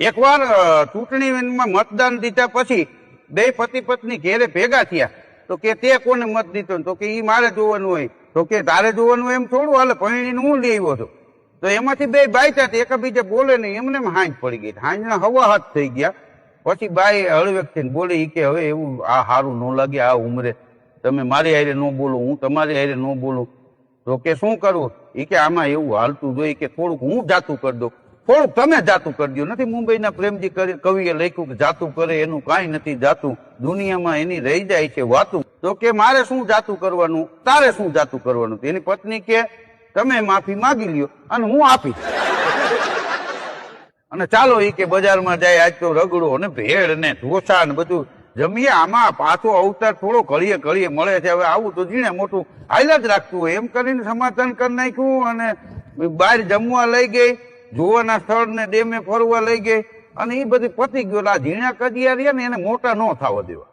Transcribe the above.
એકવાર ચૂંટણીમાં મતદાન દીધા પછી બે પતિ પત્ની ઘેરે ભેગા થયા તો કે તે કોને મત દીધો તો કે ઈ મારે જોવાનું હોય તો કે તારે જોવાનું એમ થોડું હાલે પરણીને હું લઈ આવ્યો છું તો એમાંથી બે બાઈતા એકબીજા બોલે નહીં એમને હાંજ પડી ગઈ હાંજના હવા હાથ થઈ ગયા પછી બાઈ હળવેક થઈને બોલે ઈ કે હવે એવું આ સારું ન લાગે આ ઉંમરે તમે મારી હારે ન બોલો હું તમારી હારે ન બોલું તો કે શું કરવું ઈ કે આમાં એવું હાલતું જોઈએ કે થોડુંક હું જાતું કરી દઉં થોડુંક તમે જાતું કરી દો નથી મુંબઈના પ્રેમજી કવિએ લખ્યું કે જાતું કરે એનું કાંઈ નથી જાતું દુનિયામાં એની રહી જાય છે વાતું તો કે મારે શું જાતું કરવાનું તારે શું જાતું કરવાનું એની પત્ની કે તમે માફી માગી લ્યો અને હું આપી અને ચાલો એ કે બજારમાં જાય આજ તો રગડો ને ભેળ ને ઢોસા ને બધું જમીએ આમાં પાછો અવતાર થોડો ઘડીએ ઘડીએ મળે છે હવે આવું તો જીણે મોટું હાલ જ રાખતું હોય એમ કરીને સમાધાન કરી નાખ્યું અને બહાર જમવા લઈ ગઈ જોવાના સ્થળ ને ડેમે ફરવા લઈ ગઈ અને એ બધી પતી ગયો આ ઝીણા કજિયા રહ્યા ને એને મોટા ન થવા દેવા